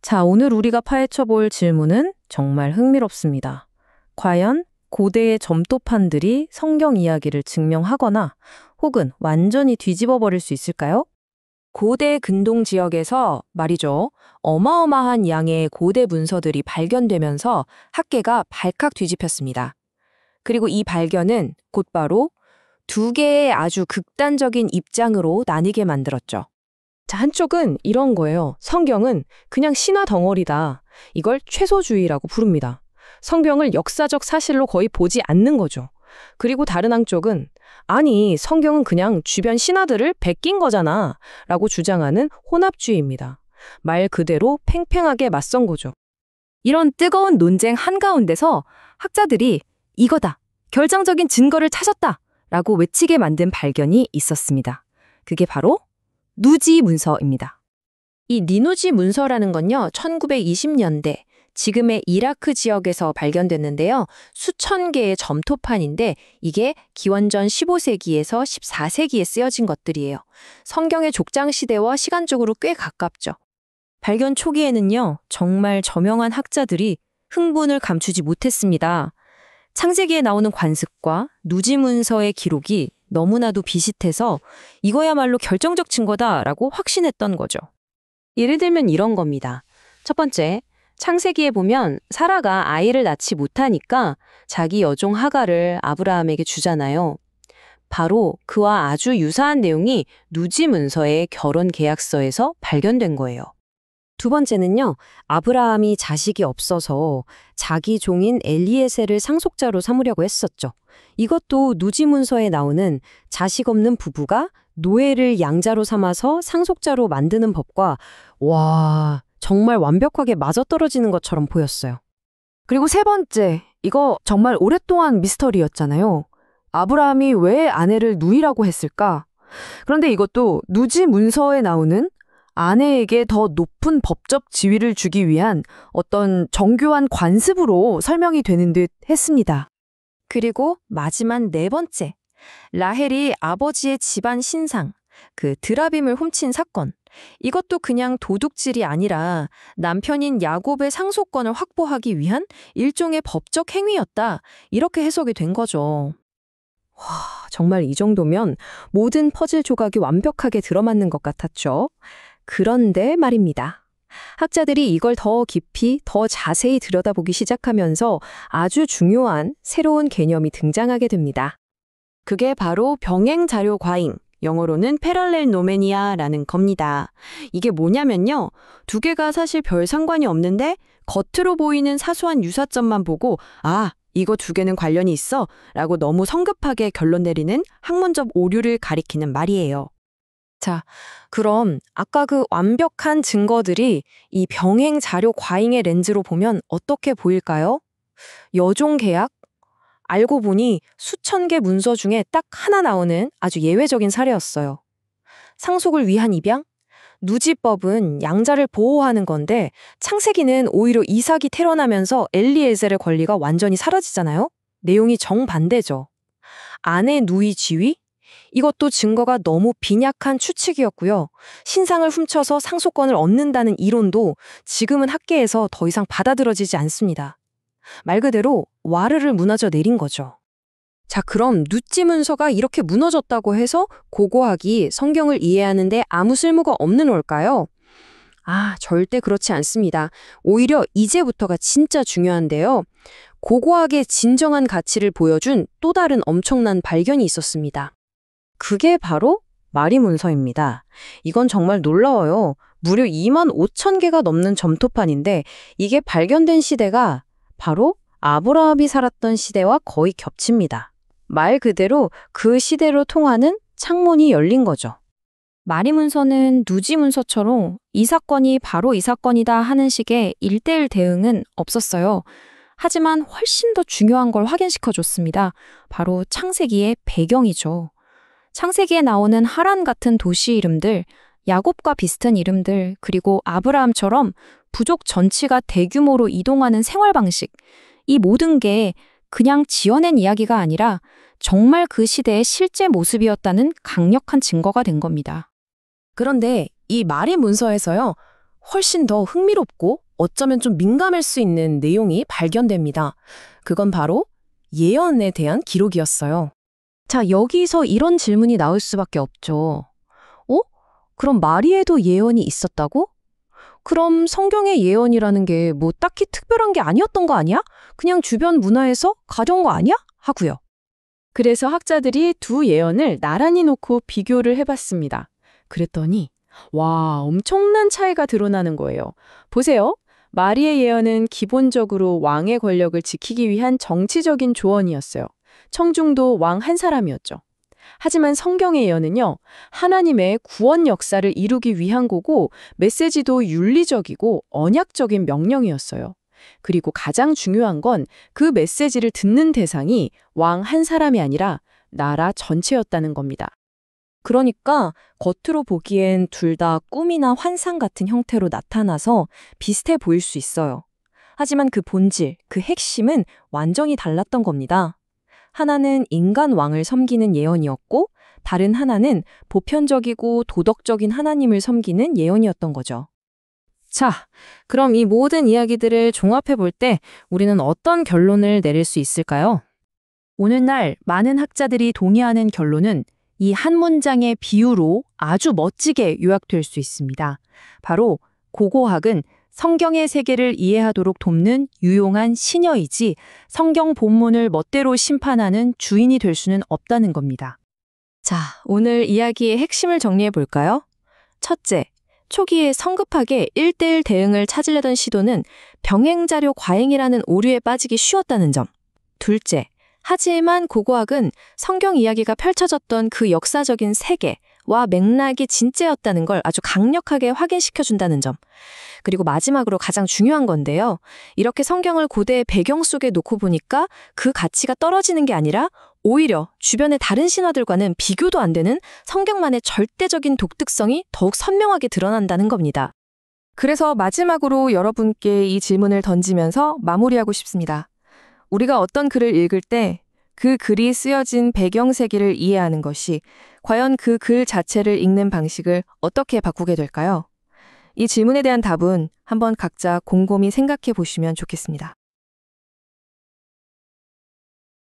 자, 오늘 우리가 파헤쳐 볼 질문은 정말 흥미롭습니다. 과연 고대의 점토판들이 성경 이야기를 증명하거나 혹은 완전히 뒤집어 버릴 수 있을까요? 고대 근동 지역에서 말이죠. 어마어마한 양의 고대 문서들이 발견되면서 학계가 발칵 뒤집혔습니다. 그리고 이 발견은 곧바로 두 개의 아주 극단적인 입장으로 나뉘게 만들었죠. 자, 한쪽은 이런 거예요. 성경은 그냥 신화 덩어리다. 이걸 최소주의라고 부릅니다. 성경을 역사적 사실로 거의 보지 않는 거죠. 그리고 다른 한쪽은 아니, 성경은 그냥 주변 신화들을 베낀 거잖아 라고 주장하는 혼합주의입니다. 말 그대로 팽팽하게 맞선 거죠. 이런 뜨거운 논쟁 한가운데서 학자들이 이거다, 결정적인 증거를 찾았다 라고 외치게 만든 발견이 있었습니다. 그게 바로 누지 문서입니다. 이 니누지 문서라는 건요, 1920년대 지금의 이라크 지역에서 발견됐는데요. 수천 개의 점토판인데 이게 기원전 15세기에서 14세기에 쓰여진 것들이에요. 성경의 족장 시대와 시간적으로 꽤 가깝죠. 발견 초기에는요, 정말 저명한 학자들이 흥분을 감추지 못했습니다. 창세기에 나오는 관습과 누지 문서의 기록이 너무나도 비슷해서 이거야말로 결정적 증거다라고 확신했던 거죠. 예를 들면 이런 겁니다. 첫 번째, 창세기에 보면 사라가 아이를 낳지 못하니까 자기 여종 하갈을 아브라함에게 주잖아요. 바로 그와 아주 유사한 내용이 누지 문서의 결혼 계약서에서 발견된 거예요. 두 번째는요, 아브라함이 자식이 없어서 자기 종인 엘리에셀을 상속자로 삼으려고 했었죠. 이것도 누지 문서에 나오는 자식 없는 부부가 노예를 양자로 삼아서 상속자로 만드는 법과 정말 완벽하게 맞아떨어지는 것처럼 보였어요. 그리고 세 번째, 이거 정말 오랫동안 미스터리였잖아요. 아브라함이 왜 아내를 누이라고 했을까? 그런데 이것도 누지 문서에 나오는 아내에게 더 높은 법적 지위를 주기 위한 어떤 정교한 관습으로 설명이 되는 듯 했습니다. 그리고 마지막 네 번째, 라헬이 아버지의 집안 신상, 그 드라빔을 훔친 사건. 이것도 그냥 도둑질이 아니라 남편인 야곱의 상속권을 확보하기 위한 일종의 법적 행위였다. 이렇게 해석이 된 거죠. 정말 이 정도면 모든 퍼즐 조각이 완벽하게 들어맞는 것 같았죠. 그런데 말입니다. 학자들이 이걸 더 깊이, 더 자세히 들여다보기 시작하면서 아주 중요한 새로운 개념이 등장하게 됩니다. 그게 바로 병행 자료 과잉, 영어로는 패럴렐 노메니아라는 겁니다. 이게 뭐냐면요, 두 개가 사실 별 상관이 없는데 겉으로 보이는 사소한 유사점만 보고 이거 두 개는 관련이 있어 라고 너무 성급하게 결론 내리는 학문적 오류를 가리키는 말이에요. 자, 그럼 아까 그 완벽한 증거들이 이 병행 자료 과잉의 렌즈로 보면 어떻게 보일까요? 여종 계약? 알고 보니 수천 개 문서 중에 딱 하나 나오는 아주 예외적인 사례였어요. 상속을 위한 입양? 누지법은 양자를 보호하는 건데 창세기는 오히려 이삭이 태어나면서 엘리에셀의 권리가 완전히 사라지잖아요? 내용이 정반대죠. 아내 누이 지위? 이것도 증거가 너무 빈약한 추측이었고요. 신상을 훔쳐서 상속권을 얻는다는 이론도 지금은 학계에서 더 이상 받아들여지지 않습니다. 말 그대로 와르르 무너져 내린 거죠. 자, 그럼 누지 문서가 이렇게 무너졌다고 해서 고고학이 성경을 이해하는데 아무 쓸모가 없는 걸까요? 절대 그렇지 않습니다. 오히려 이제부터가 진짜 중요한데요. 고고학의 진정한 가치를 보여준 또 다른 엄청난 발견이 있었습니다. 그게 바로 마리 문서입니다. 이건 정말 놀라워요. 무려 25,000개가 넘는 점토판인데 이게 발견된 시대가 바로 아브라함이 살았던 시대와 거의 겹칩니다. 말 그대로 그 시대로 통하는 창문이 열린 거죠. 마리 문서는 누지 문서처럼 이 사건이 바로 이 사건이다 하는 식의 1:1 대응은 없었어요. 하지만 훨씬 더 중요한 걸 확인시켜줬습니다. 바로 창세기의 배경이죠. 창세기에 나오는 하란 같은 도시 이름들, 야곱과 비슷한 이름들, 그리고 아브라함처럼 부족 전체가 대규모로 이동하는 생활 방식, 이 모든 게 그냥 지어낸 이야기가 아니라 정말 그 시대의 실제 모습이었다는 강력한 증거가 된 겁니다. 그런데 이 마리 문서에서요, 훨씬 더 흥미롭고 어쩌면 좀 민감할 수 있는 내용이 발견됩니다. 그건 바로 예언에 대한 기록이었어요. 자, 여기서 이런 질문이 나올 수밖에 없죠. 그럼 마리에도 예언이 있었다고? 그럼 성경의 예언이라는 게 뭐 딱히 특별한 게 아니었던 거 아니야? 그냥 주변 문화에서 가져온 거 아니야? 하고요. 그래서 학자들이 두 예언을 나란히 놓고 비교를 해봤습니다. 그랬더니 와, 엄청난 차이가 드러나는 거예요. 보세요. 마리의 예언은 기본적으로 왕의 권력을 지키기 위한 정치적인 조언이었어요. 청중도 왕 한 사람이었죠. 하지만 성경의 예언은요, 하나님의 구원 역사를 이루기 위한 거고 메시지도 윤리적이고 언약적인 명령이었어요. 그리고 가장 중요한 건 그 메시지를 듣는 대상이 왕 한 사람이 아니라 나라 전체였다는 겁니다. 그러니까 겉으로 보기엔 둘 다 꿈이나 환상 같은 형태로 나타나서 비슷해 보일 수 있어요. 하지만 그 본질, 그 핵심은 완전히 달랐던 겁니다. 하나는 인간 왕을 섬기는 예언이었고, 다른 하나는 보편적이고 도덕적인 하나님을 섬기는 예언이었던 거죠. 자, 그럼 이 모든 이야기들을 종합해 볼 때 우리는 어떤 결론을 내릴 수 있을까요? 오늘날 많은 학자들이 동의하는 결론은 이 한 문장의 비유로 아주 멋지게 요약될 수 있습니다. 바로 고고학은 성경의 세계를 이해하도록 돕는 유용한 시녀이지 성경 본문을 멋대로 심판하는 주인이 될 수는 없다는 겁니다. 자, 오늘 이야기의 핵심을 정리해 볼까요? 첫째, 초기에 성급하게 1:1 대응을 찾으려던 시도는 병행자료 과잉이라는 오류에 빠지기 쉬웠다는 점. 둘째, 하지만 고고학은 성경 이야기가 펼쳐졌던 그 역사적인 세계와 맥락이 진짜였다는 걸 아주 강력하게 확인시켜준다는 점. 그리고 마지막으로 가장 중요한 건데요. 이렇게 성경을 고대의 배경 속에 놓고 보니까 그 가치가 떨어지는 게 아니라 오히려 주변의 다른 신화들과는 비교도 안 되는 성경만의 절대적인 독특성이 더욱 선명하게 드러난다는 겁니다. 그래서 마지막으로 여러분께 이 질문을 던지면서 마무리하고 싶습니다. 우리가 어떤 글을 읽을 때 그 글이 쓰여진 배경 세계를 이해하는 것이 과연 그 글 자체를 읽는 방식을 어떻게 바꾸게 될까요? 이 질문에 대한 답은 한번 각자 곰곰이 생각해 보시면 좋겠습니다.